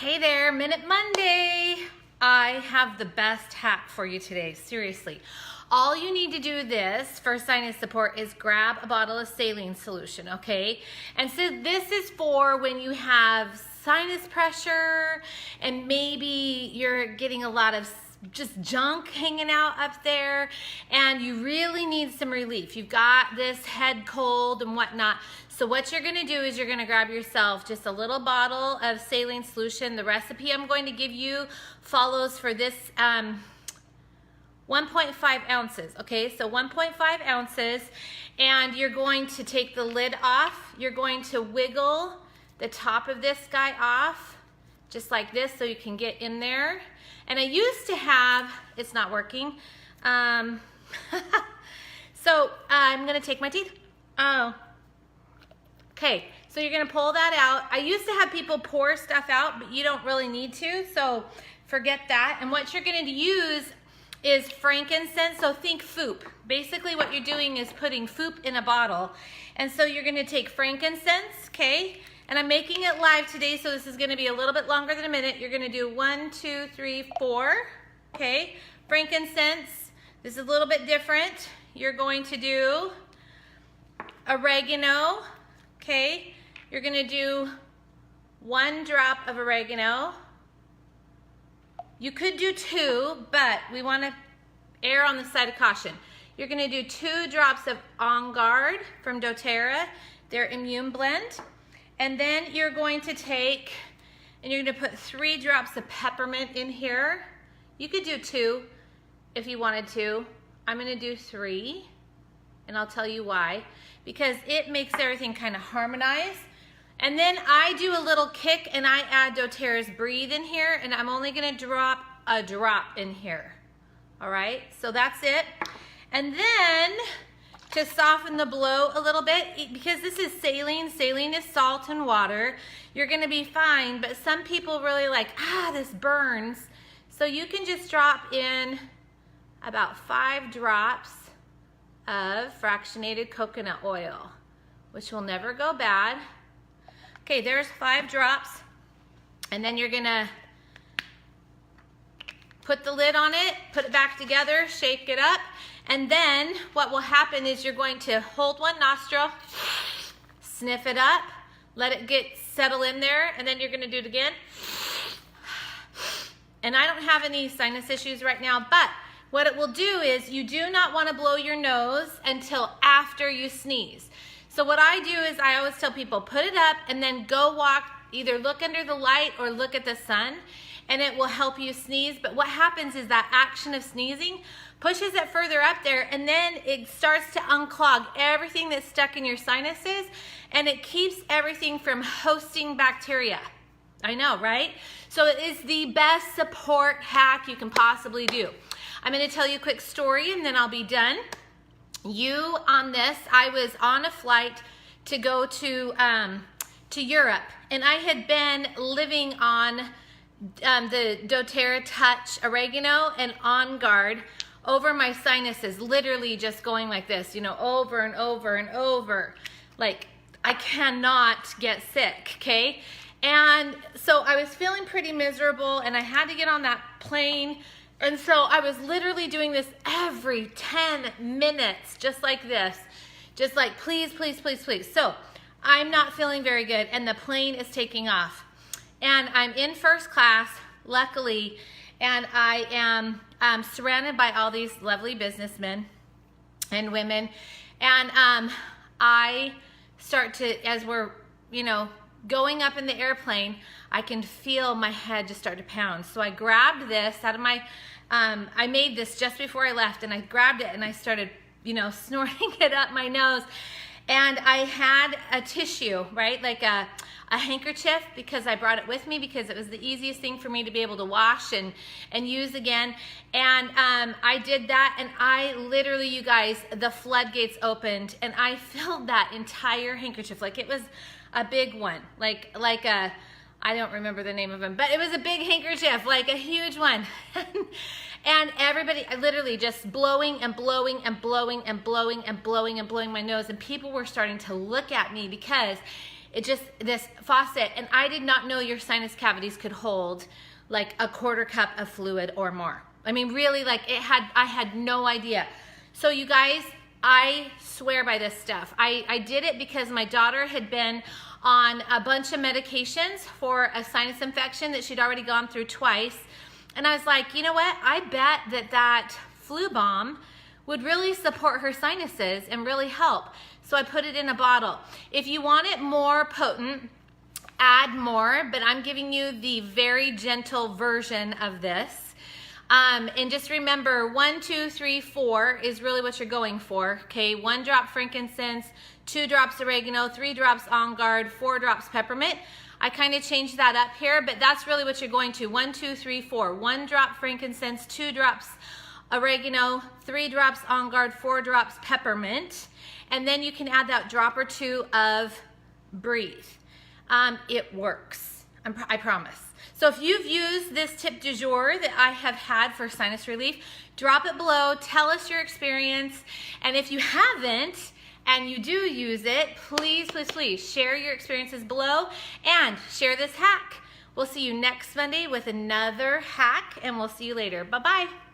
Hey there, Minute Monday. I have the best hack for you today, seriously. All you need to do this for sinus support is grab a bottle of saline solution, okay? And so this is for when you have sinus pressure and maybe you're getting a lot of just junk hanging out up there and you really need some relief. You've got this head cold and whatnot. So what you're gonna do is you're gonna grab yourself just a little bottle of saline solution. The recipe I'm going to give you follows for this 1.5 ounces, okay? So 1.5 ounces, and you're going to take the lid off. You're going to wiggle the top of this guy off, just like this, so you can get in there. And I used to have, it's not working. So I'm gonna take my teeth. Oh. Okay, so you're gonna pull that out. I used to have people pour stuff out, but you don't really need to, so forget that. And what you're gonna use is frankincense, so think foop. Basically what you're doing is putting foop in a bottle. And so you're gonna take frankincense, okay? And I'm making it live today, so this is gonna be a little bit longer than a minute. You're gonna do 1, 2, 3, 4, okay? Frankincense, this is a little bit different. You're going to do oregano, okay? You're gonna do 1 drop of oregano. You could do 2, but we wanna err on the side of caution. You're gonna do 2 drops of On Guard from doTERRA, their immune blend. And then you're going to take, and you're gonna put 3 drops of peppermint in here. You could do 2 if you wanted to. I'm gonna do 3, and I'll tell you why. Because it makes everything kind of harmonize. And then I do a little kick and I add doTERRA's Breathe in here, and I'm only gonna drop a drop in here. All right, so that's it. And then to soften the blow a little bit, because this is saline is salt and water, you're gonna be fine, but some people really like, this burns. So you can just drop in about 5 drops of fractionated coconut oil, which will never go bad. Okay, there's 5 drops. And then you're gonna put the lid on it, put it back together, shake it up. And then what will happen is you're going to hold one nostril, sniff it up, let it settle in there, and then you're gonna do it again. And I don't have any sinus issues right now, but what it will do is you do not want to blow your nose until after you sneeze. So what I do is I always tell people, put it up and then go walk, either look under the light or look at the sun, and it will help you sneeze. But what happens is that action of sneezing pushes it further up there, and then it starts to unclog everything that's stuck in your sinuses, and it keeps everything from hosting bacteria. I know, right? So it is the best support hack you can possibly do. I'm gonna tell you a quick story and then I'll be done. On this, I was on a flight to go to Europe, and I had been living on the doTERRA Touch Oregano and On Guard over my sinuses, literally just going like this, over and over and over. Like, I cannot get sick, okay? And so I was feeling pretty miserable, and I had to get on that plane. And so I was literally doing this every 10 minutes, just like this. Just like, please, please, please, please. So I'm not feeling very good, and the plane is taking off. And I'm in first class, luckily, and I am surrounded by all these lovely businessmen and women. And I start to, as we're, going up in the airplane, I can feel my head just start to pound. So I grabbed this out of my, I made this just before I left, and I grabbed it and I started, snorting it up my nose. And I had a tissue, right? Like a handkerchief, because I brought it with me because it was the easiest thing for me to be able to wash and use again. And I did that, and I literally, you guys, the floodgates opened, and I filled that entire handkerchief. Like it was a big one, like a, I don't remember the name of them, but it was a big handkerchief, like a huge one. And everybody, literally just blowing and blowing and blowing and blowing and blowing and blowing my nose. And people were starting to look at me because this faucet, and I did not know your sinus cavities could hold like a quarter cup of fluid or more. I mean, really, like I had no idea. So you guys, I swear by this stuff. I did it because my daughter had been on a bunch of medications for a sinus infection that she'd already gone through twice. And I was like, you know what? I bet that flu balm would really support her sinuses and really help. So I put it in a bottle. If you want it more potent, add more, but I'm giving you the very gentle version of this. And just remember, 1, 2, 3, 4 is really what you're going for, okay? 1 drop frankincense, 2 drops oregano, 3 drops On Guard, 4 drops peppermint. I kind of changed that up here, but that's really what you're going to. 1, 2, 3, 4. 1 drop frankincense, 2 drops oregano, 3 drops On Guard, 4 drops peppermint. And then you can add that drop or 2 of Breathe. It works, I promise. So if you've used this tip du jour that I have had for sinus relief, drop it below, tell us your experience. And if you haven't, and you do use it, please, please, please share your experiences below and share this hack. We'll see you next Monday with another hack, and we'll see you later. Bye-bye.